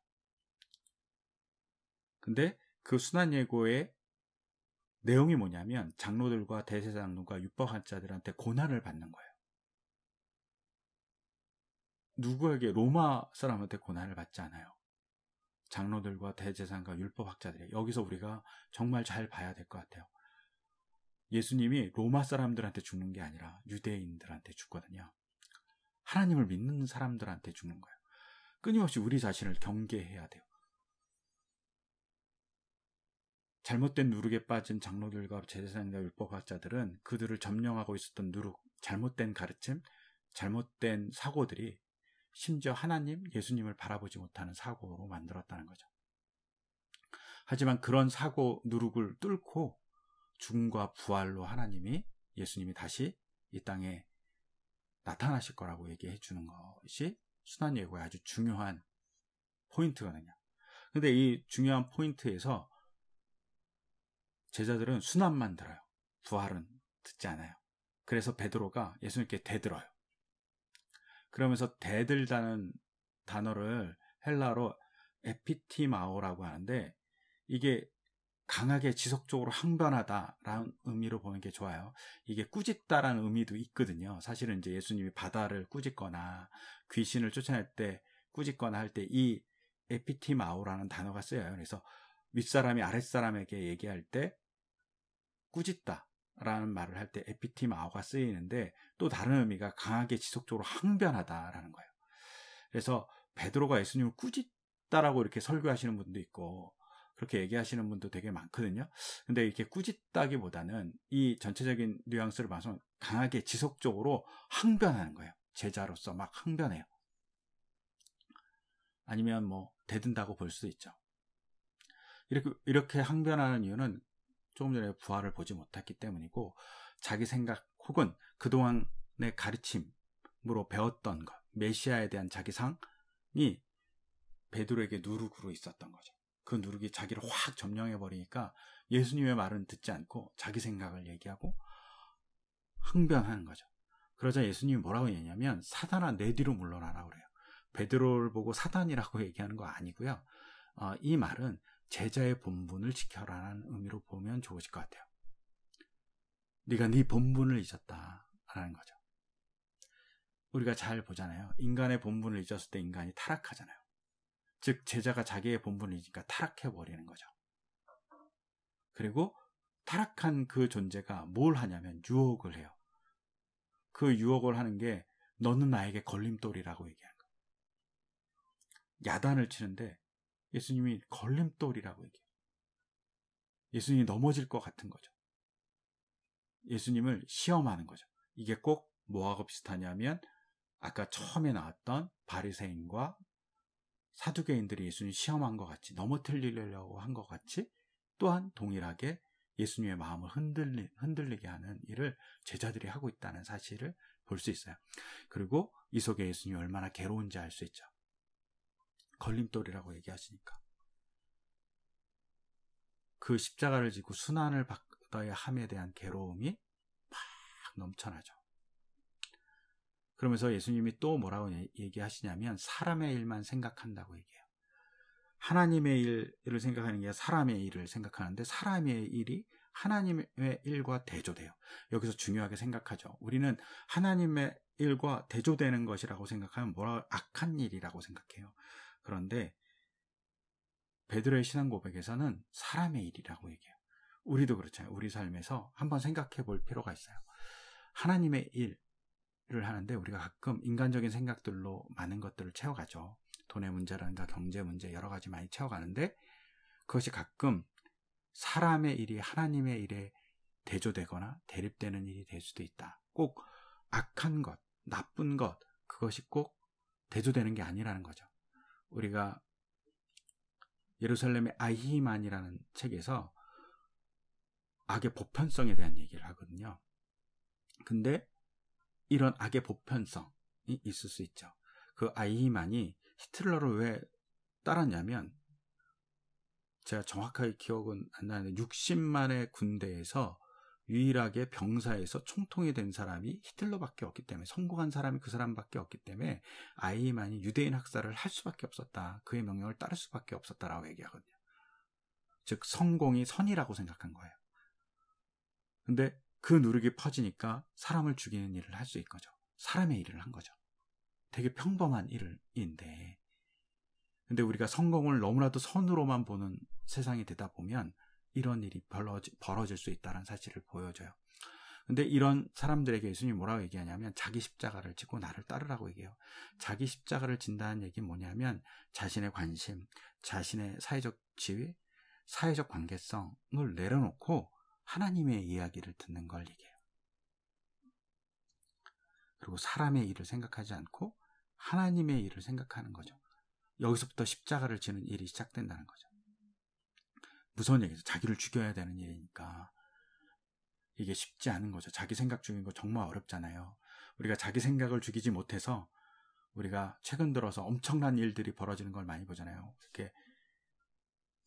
근데 그 순환예고의 내용이 뭐냐면 장로들과 대제사장들과 율법학자들한테 고난을 받는 거예요. 누구에게? 로마 사람한테 고난을 받지 않아요. 장로들과 대제사장과 율법학자들이. 여기서 우리가 정말 잘 봐야 될 것 같아요. 예수님이 로마 사람들한테 죽는 게 아니라 유대인들한테 죽거든요. 하나님을 믿는 사람들한테 죽는 거예요. 끊임없이 우리 자신을 경계해야 돼요. 잘못된 누룩에 빠진 장로들과 제사장과 율법학자들은 그들을 점령하고 있었던 누룩, 잘못된 가르침, 잘못된 사고들이 심지어 하나님, 예수님을 바라보지 못하는 사고로 만들었다는 거죠. 하지만 그런 사고, 누룩을 뚫고 죽음과 부활로 예수님이 다시 이 땅에 나타나실 거라고 얘기해 주는 것이 순환예고의 아주 중요한 포인트거든요. 근데 이 중요한 포인트에서 제자들은 순환만 들어요. 부활은 듣지 않아요. 그래서 베드로가 예수님께 대들어요. 그러면서 대들다는 단어를 헬라어로 에피티마오라고 하는데, 이게 강하게 지속적으로 항변하다라는 의미로 보는 게 좋아요. 이게 꾸짖다라는 의미도 있거든요. 사실은 이제 예수님이 바다를 꾸짖거나 귀신을 쫓아낼 때 꾸짖거나 할 때 이 에피티마오라는 단어가 쓰여요. 그래서 윗사람이 아랫사람에게 얘기할 때 꾸짖다라는 말을 할 때 에피티마오가 쓰이는데, 또 다른 의미가 강하게 지속적으로 항변하다라는 거예요. 그래서 베드로가 예수님을 꾸짖다라고 이렇게 설교하시는 분도 있고 그렇게 얘기하시는 분도 되게 많거든요. 근데 이렇게 꾸짖다기보다는 이 전체적인 뉘앙스를 봐서 강하게 지속적으로 항변하는 거예요. 제자로서 막 항변해요. 아니면 뭐 대든다고 볼 수도 있죠. 이렇게 항변하는 이유는 조금 전에 부활을 보지 못했기 때문이고, 자기 생각 혹은 그동안의 가르침으로 배웠던 것, 메시아에 대한 자기 상이 베드로에게 누룩으로 있었던 거죠. 그 누룩이 자기를 확 점령해버리니까 예수님의 말은 듣지 않고 자기 생각을 얘기하고 항변하는 거죠. 그러자 예수님이 뭐라고 얘기하냐면, 사단아 내 뒤로 물러나라 그래요. 베드로를 보고 사단이라고 얘기하는 거 아니고요. 이 말은 제자의 본분을 지켜라라는 의미로 보면 좋으실 것 같아요. 네가 네 본분을 잊었다라는 거죠. 우리가 잘 보잖아요. 인간의 본분을 잊었을 때 인간이 타락하잖아요. 즉 제자가 자기의 본분을 잊으니까 타락해버리는 거죠. 그리고 타락한 그 존재가 뭘 하냐면 유혹을 해요. 그 유혹을 하는 게 너는 나에게 걸림돌이라고 얘기하는 거예요. 야단을 치는데 예수님이 걸림돌이라고 얘기해요. 예수님이 넘어질 것 같은 거죠. 예수님을 시험하는 거죠. 이게 꼭 뭐하고 비슷하냐면 아까 처음에 나왔던 바리새인과 사두개인들이 예수님 시험한 것 같이, 넘어뜨리려고 한 것 같이, 또한 동일하게 예수님의 마음을 흔들리게 하는 일을 제자들이 하고 있다는 사실을 볼 수 있어요. 그리고 이 속에 예수님이 얼마나 괴로운지 알 수 있죠. 걸림돌이라고 얘기하시니까. 그 십자가를 지고 순환을 받아야 함에 대한 괴로움이 막 넘쳐나죠. 그러면서 예수님이 또 뭐라고 얘기하시냐면 사람의 일만 생각한다고 얘기해요. 하나님의 일을 생각하는 게 사람의 일을 생각하는데, 사람의 일이 하나님의 일과 대조돼요. 여기서 중요하게 생각하죠. 우리는 하나님의 일과 대조되는 것이라고 생각하면 악한 일이라고 생각해요. 그런데 베드로의 신앙 고백에서는 사람의 일이라고 얘기해요. 우리도 그렇잖아요. 우리 삶에서 한번 생각해 볼 필요가 있어요. 하나님의 일을 하는데 우리가 가끔 인간적인 생각들로 많은 것들을 채워가죠. 돈의 문제라든가 경제 문제 여러 가지 많이 채워가는데, 그것이 가끔 사람의 일이 하나님의 일에 대조되거나 대립되는 일이 될 수도 있다. 꼭 악한 것, 나쁜 것, 그것이 꼭 대조되는 게 아니라는 거죠. 우리가 예루살렘의 아히만이라는 책에서 악의 보편성에 대한 얘기를 하거든요. 근데 이런 악의 보편성이 있을 수 있죠. 그 아히만이 히틀러를 왜 따랐냐면 제가 정확하게 기억은 안 나는데 60만의 군대에서 유일하게 병사에서 총통이 된 사람이 히틀러밖에 없기 때문에, 성공한 사람이 그 사람밖에 없기 때문에 아이히만이 유대인 학살을 할 수밖에 없었다. 그의 명령을 따를 수밖에 없었다라고 얘기하거든요. 즉 성공이 선이라고 생각한 거예요. 근데 그 누룩이 퍼지니까 사람을 죽이는 일을 할 수 있는 거죠. 사람의 일을 한 거죠. 되게 평범한 일인데, 근데 우리가 성공을 너무나도 선으로만 보는 세상이 되다 보면 이런 일이 벌어질 수 있다는 사실을 보여줘요. 근데 이런 사람들에게 예수님이 뭐라고 얘기하냐면 자기 십자가를 지고 나를 따르라고 얘기해요. 자기 십자가를 진다는 얘기는 뭐냐면 자신의 관심, 자신의 사회적 지위, 사회적 관계성을 내려놓고 하나님의 이야기를 듣는 걸 얘기해요. 그리고 사람의 일을 생각하지 않고 하나님의 일을 생각하는 거죠. 여기서부터 십자가를 지는 일이 시작된다는 거죠. 무서운 얘기죠. 자기를 죽여야 되는 일이니까 이게 쉽지 않은 거죠. 자기 생각 죽이는 거 정말 어렵잖아요. 우리가 자기 생각을 죽이지 못해서 우리가 최근 들어서 엄청난 일들이 벌어지는 걸 많이 보잖아요. 이렇게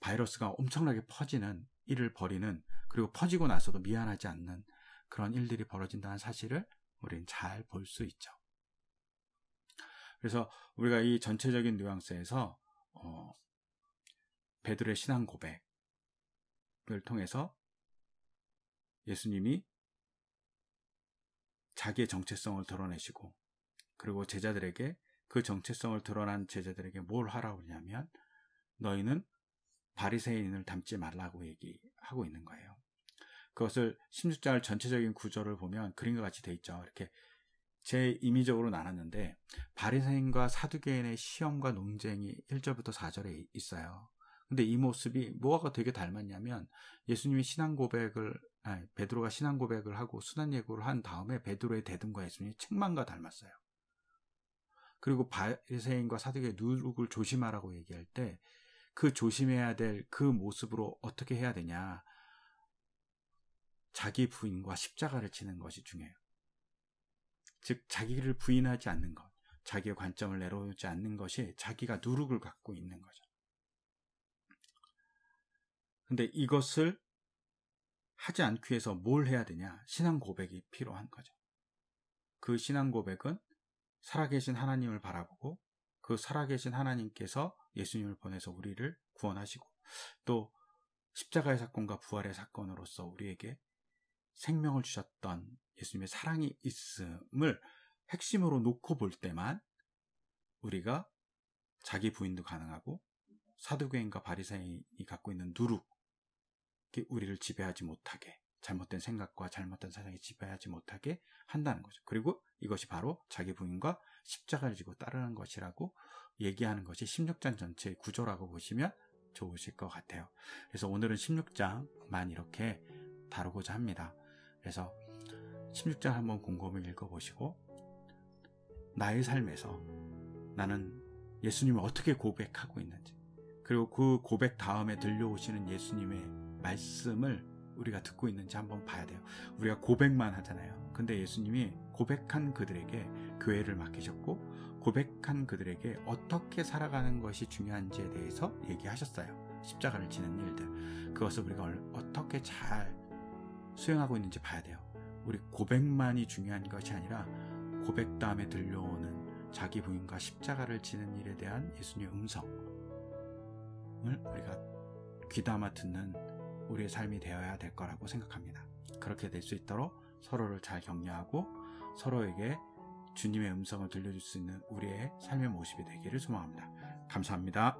바이러스가 엄청나게 퍼지는 일을 벌이는, 그리고 퍼지고 나서도 미안하지 않는 그런 일들이 벌어진다는 사실을 우리는 잘 볼 수 있죠. 그래서 우리가 이 전체적인 뉘앙스에서 베드로의 신앙 고백을 통해서 예수님이 자기의 정체성을 드러내시고, 그리고 제자들에게 그 정체성을 드러난 제자들에게 뭘 하라고 하냐면 너희는 바리새인을 닮지 말라고 얘기하고 있는 거예요. 그것을 16장 전체적인 구조를 보면 그림과 같이 돼 있죠. 이렇게 제 임의적으로 나눴는데 바리새인과 사두개인의 시험과 논쟁이 1절부터 4절에 있어요. 근데 이 모습이 뭐가 되게 닮았냐면 예수님이 베드로가 신앙 고백을 하고 순환 예고를 한 다음에 베드로의 대등과 예수님이 책망과 닮았어요. 그리고 바리새인과 사두개의 누룩을 조심하라고 얘기할 때 그 조심해야 될 그 모습으로 어떻게 해야 되냐, 자기 부인과 십자가를 지는 것이 중요해요. 즉 자기를 부인하지 않는 것, 자기의 관점을 내려오지 않는 것이 자기가 누룩을 갖고 있는 거죠. 근데 이것을 하지 않기 위해서 뭘 해야 되냐? 신앙 고백이 필요한 거죠. 그 신앙 고백은 살아계신 하나님을 바라보고 그 살아계신 하나님께서 예수님을 보내서 우리를 구원하시고 또 십자가의 사건과 부활의 사건으로서 우리에게 생명을 주셨던 예수님의 사랑이 있음을 핵심으로 놓고 볼 때만 우리가 자기 부인도 가능하고 사두개인과 바리새인이 갖고 있는 누룩, 우리를 지배하지 못하게, 잘못된 생각과 잘못된 사상이 지배하지 못하게 한다는 거죠. 그리고 이것이 바로 자기 부인과 십자가를 지고 따르는 것이라고 얘기하는 것이 16장 전체의 구조라고 보시면 좋으실 것 같아요. 그래서 오늘은 16장만 이렇게 다루고자 합니다. 그래서 16장 한번 곰곰이 읽어보시고 나의 삶에서 나는 예수님을 어떻게 고백하고 있는지, 그리고 그 고백 다음에 들려오시는 예수님의 말씀을 우리가 듣고 있는지 한번 봐야 돼요. 우리가 고백만 하잖아요. 근데 예수님이 고백한 그들에게 교회를 맡기셨고 고백한 그들에게 어떻게 살아가는 것이 중요한지에 대해서 얘기하셨어요. 십자가를 지는 일들, 그것을 우리가 어떻게 잘 수행하고 있는지 봐야 돼요. 우리 고백만이 중요한 것이 아니라 고백 다음에 들려오는 자기 부인과 십자가를 지는 일에 대한 예수님의 음성을 우리가 귀담아 듣는 우리의 삶이 되어야 될 거라고 생각합니다. 그렇게 될 수 있도록 서로를 잘 격려하고 서로에게 주님의 음성을 들려줄 수 있는 우리의 삶의 모습이 되기를 소망합니다. 감사합니다.